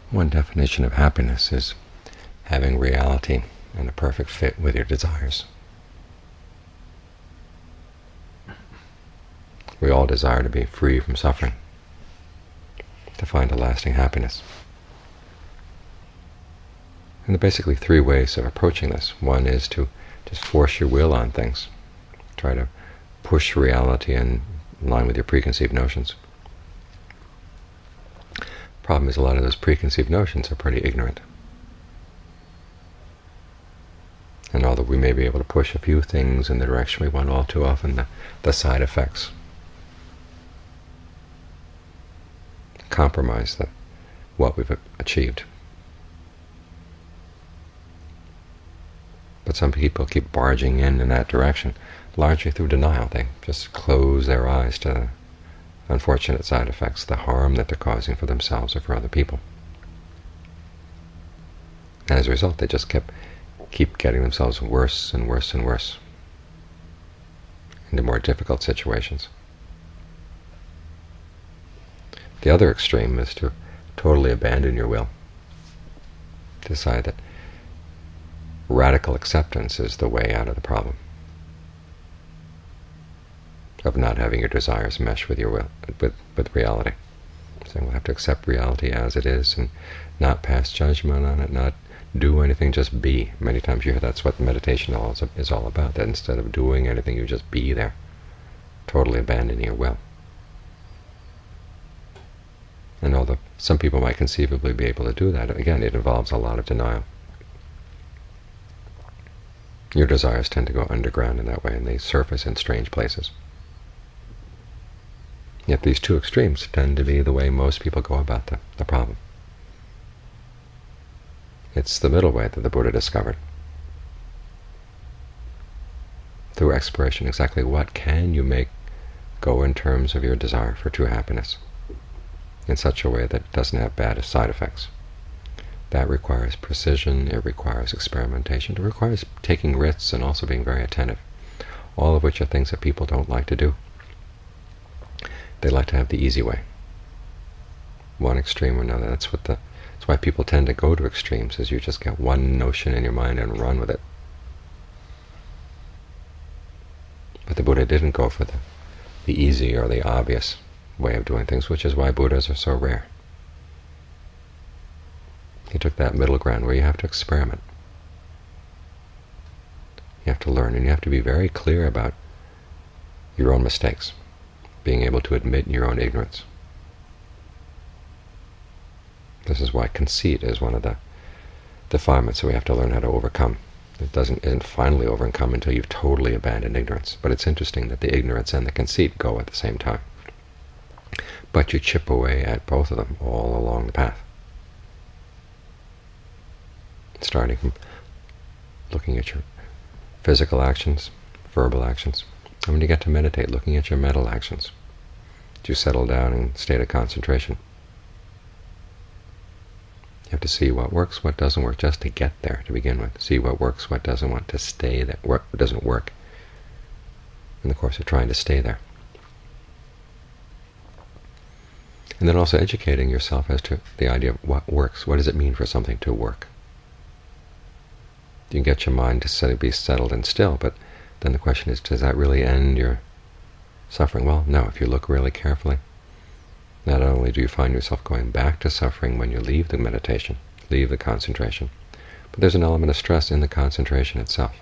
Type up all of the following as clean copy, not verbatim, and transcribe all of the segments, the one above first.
One definition of happiness is having reality and a perfect fit with your desires. We all desire to be free from suffering, to find a lasting happiness. And there are basically three ways of approaching this. One is to just force your will on things, try to push reality in line with your preconceived notions. Problem is, a lot of those preconceived notions are pretty ignorant. And although we may be able to push a few things in the direction we want, all too often the side effects compromise what we've achieved. But some people keep barging in that direction, largely through denial. They just close their eyes to unfortunate side effects, the harm that they're causing for themselves or for other people. And as a result, they just keep getting themselves worse and worse and worse into more difficult situations. The other extreme is to totally abandon your will, decide that radical acceptance is the way out of the problem, of not having your desires mesh with your will, with reality. So we'll have to accept reality as it is and not pass judgment on it, not do anything, just be. Many times you hear that's what meditation is all about, that instead of doing anything, you just be there, totally abandoning your will. And although some people might conceivably be able to do that, again, it involves a lot of denial. Your desires tend to go underground in that way, and they surface in strange places. Yet these two extremes tend to be the way most people go about the problem. It's the middle way that the Buddha discovered. Through exploration, exactly what can you make go in terms of your desire for true happiness in such a way that it doesn't have bad side effects. That requires precision, it requires experimentation, it requires taking risks and also being very attentive, all of which are things that people don't like to do. They like to have the easy way, one extreme or another. That's why people tend to go to extremes, is you just get one notion in your mind and run with it. But the Buddha didn't go for the easy or the obvious way of doing things, which is why Buddhas are so rare. He took that middle ground where you have to experiment. You have to learn, and you have to be very clear about your own mistakes, being able to admit your own ignorance. This is why conceit is one of the defilements that we have to learn how to overcome. It isn't finally overcome until you've totally abandoned ignorance. But it's interesting that the ignorance and the conceit go at the same time. But you chip away at both of them all along the path, starting from looking at your physical actions, verbal actions, and when you get to meditate, looking at your mental actions. Do you settle down in a state of concentration? You have to see what works, what doesn't work, just to get there to begin with. See what works, what doesn't want to stay there, what doesn't work in the course of trying to stay there. And then also educating yourself as to the idea of what works. What does it mean for something to work? You can get your mind to be settled and still, but then the question is, does that really end your suffering? Well, no. If you look really carefully, not only do you find yourself going back to suffering when you leave the meditation, leave the concentration, but there's an element of stress in the concentration itself.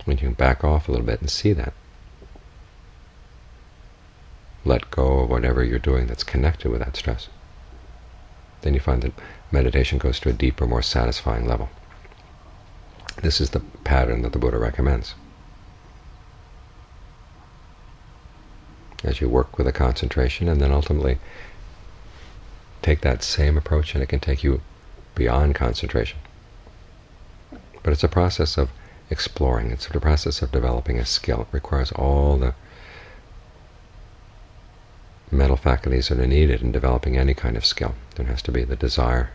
When you can back off a little bit and see that, let go of whatever you're doing that's connected with that stress, then you find that meditation goes to a deeper, more satisfying level. This is the pattern that the Buddha recommends. As you work with a concentration, and then ultimately take that same approach, and it can take you beyond concentration. But it's a process of exploring. It's a process of developing a skill. It requires all the mental faculties that are needed in developing any kind of skill. There has to be the desire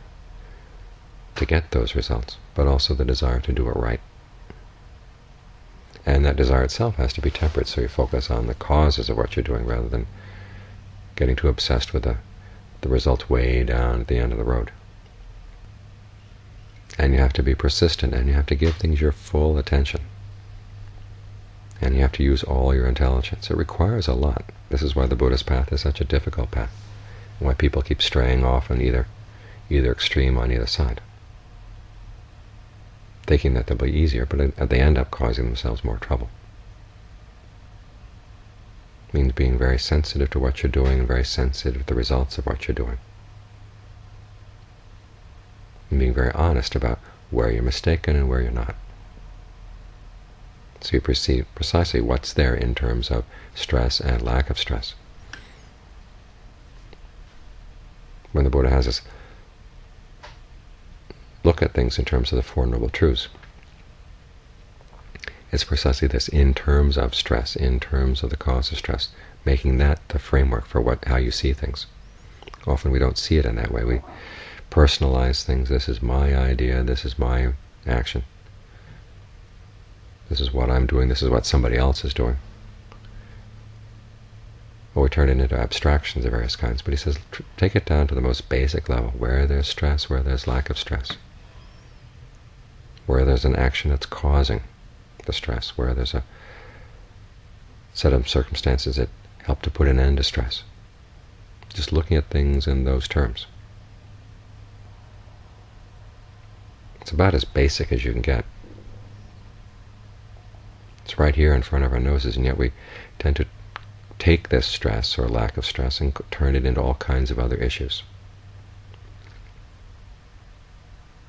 to get those results, but also the desire to do it right. And that desire itself has to be tempered, so you focus on the causes of what you're doing rather than getting too obsessed with the the results way down at the end of the road. And you have to be persistent, and you have to give things your full attention. And you have to use all your intelligence. It requires a lot. This is why the Buddhist path is such a difficult path, and why people keep straying off on either extreme on either side, thinking that they'll be easier, but they end up causing themselves more trouble. It means being very sensitive to what you're doing and very sensitive to the results of what you're doing. And being very honest about where you're mistaken and where you're not. So you perceive precisely what's there in terms of stress and lack of stress. When the Buddha has us look at things in terms of the Four Noble Truths, it's precisely this, in terms of stress, in terms of the cause of stress, making that the framework for how you see things. Often we don't see it in that way. We personalize things. This is my idea, this is my action. This is what I'm doing, this is what somebody else is doing. Well, we turn it into abstractions of various kinds, but he says, take it down to the most basic level, where there's stress, where there's lack of stress, where there's an action that's causing the stress, where there's a set of circumstances that help to put an end to stress. Just looking at things in those terms. It's about as basic as you can get. It's right here in front of our noses, and yet we tend to take this stress or lack of stress and turn it into all kinds of other issues,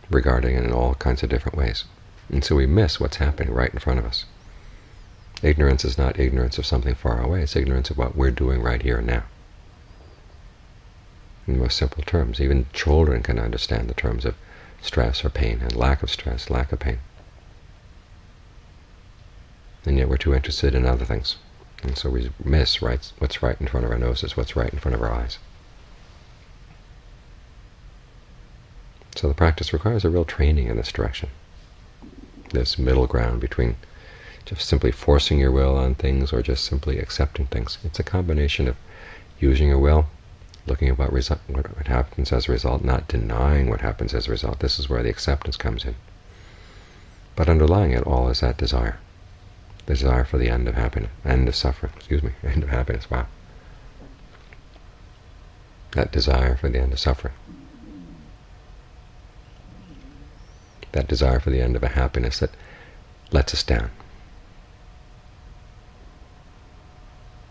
regarding it in all kinds of different ways. And so we miss what's happening right in front of us. Ignorance is not ignorance of something far away, it's ignorance of what we're doing right here and now. In the most simple terms, even children can understand the terms of stress or pain, and lack of stress, lack of pain. And yet we're too interested in other things. And so we miss what's right in front of our noses, what's right in front of our eyes. So the practice requires a real training in this direction, this middle ground between just simply forcing your will on things or just simply accepting things. It's a combination of using your will, looking at what happens as a result, not denying what happens as a result. This is where the acceptance comes in. But underlying it all is that desire. The desire for the end of happiness, end of suffering, end of happiness, wow. That desire for the end of suffering. That desire for the end of a happiness that lets us down.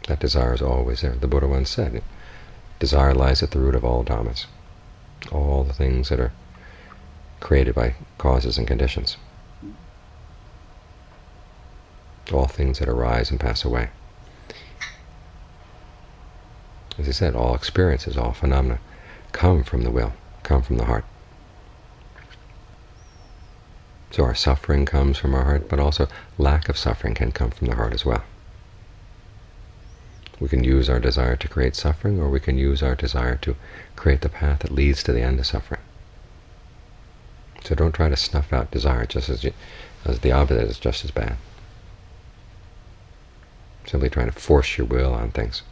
That desire is always there. The Buddha once said, desire lies at the root of all dhammas, all the things that are created by causes and conditions, all things that arise and pass away. As he said, all experiences, all phenomena come from the will, come from the heart. So our suffering comes from our heart, but also lack of suffering can come from the heart as well. We can use our desire to create suffering, or we can use our desire to create the path that leads to the end of suffering. So don't try to snuff out desire just as the opposite is just as bad. Simply trying to force your will on things,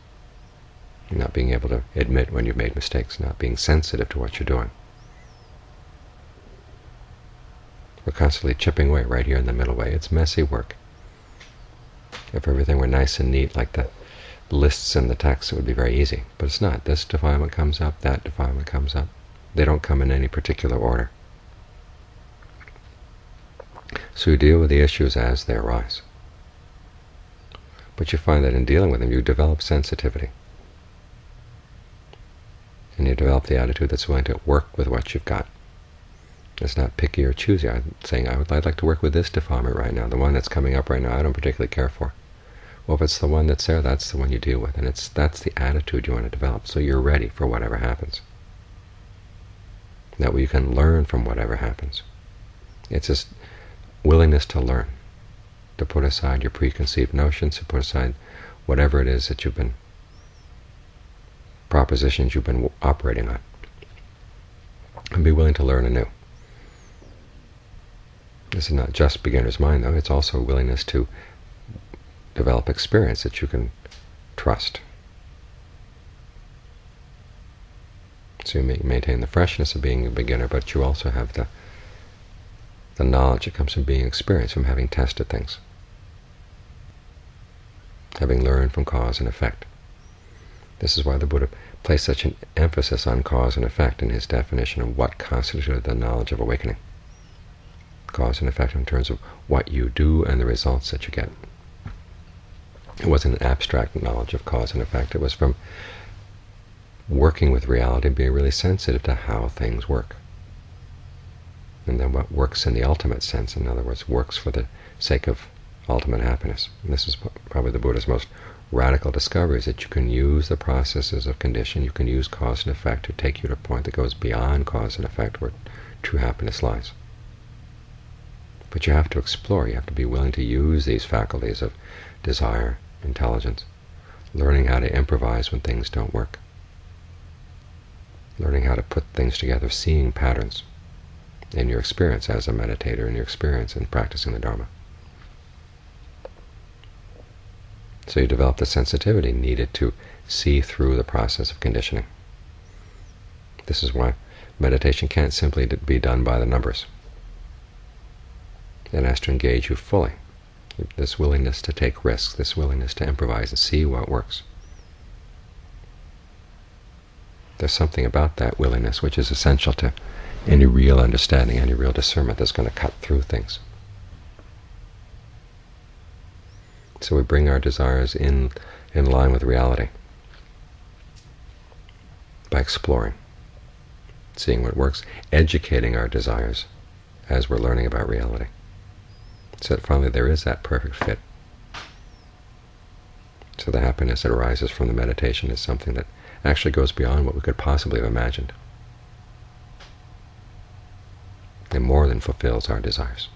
not being able to admit when you've made mistakes, not being sensitive to what you're doing. We're constantly chipping away right here in the middle way. It's messy work. If everything were nice and neat like the lists in the text, it would be very easy. But it's not. This defilement comes up, that defilement comes up. They don't come in any particular order. So you deal with the issues as they arise. But you find that in dealing with them, you develop sensitivity. And you develop the attitude that's willing to work with what you've got. It's not picky or choosy. I'm saying, I'd like to work with this defilement right now. The one that's coming up right now, I don't particularly care for. Well, if it's the one that's there, that's the one you deal with. And that's the attitude you want to develop, so you're ready for whatever happens. That way you can learn from whatever happens. It's this willingness to learn, to put aside your preconceived notions, to put aside whatever it is that propositions you've been operating on, and be willing to learn anew. This is not just beginner's mind, though. It's also a willingness to develop experience that you can trust. So you maintain the freshness of being a beginner, but you also have the knowledge that comes from being experienced, from having tested things, having learned from cause and effect. This is why the Buddha placed such an emphasis on cause and effect in his definition of what constituted the knowledge of awakening. Cause and effect in terms of what you do and the results that you get. It wasn't an abstract knowledge of cause and effect. It was from working with reality and being really sensitive to how things work. And then what works in the ultimate sense, in other words, works for the sake of ultimate happiness. And this is probably the Buddha's most radical discovery, is that you can use the processes of condition, you can use cause and effect to take you to a point that goes beyond cause and effect, where true happiness lies. But you have to explore, you have to be willing to use these faculties of desire, intelligence, learning how to improvise when things don't work, learning how to put things together, seeing patterns in your experience as a meditator, in your experience in practicing the Dharma. So you develop the sensitivity needed to see through the process of conditioning. This is why meditation can't simply be done by the numbers. It has to engage you fully. This willingness to take risks, this willingness to improvise and see what works. There's something about that willingness which is essential to any real understanding, any real discernment that's going to cut through things. So we bring our desires in line with reality by exploring, seeing what works, educating our desires as we're learning about reality, so that finally there is that perfect fit. So the happiness that arises from the meditation is something that actually goes beyond what we could possibly have imagined, and more than fulfills our desires.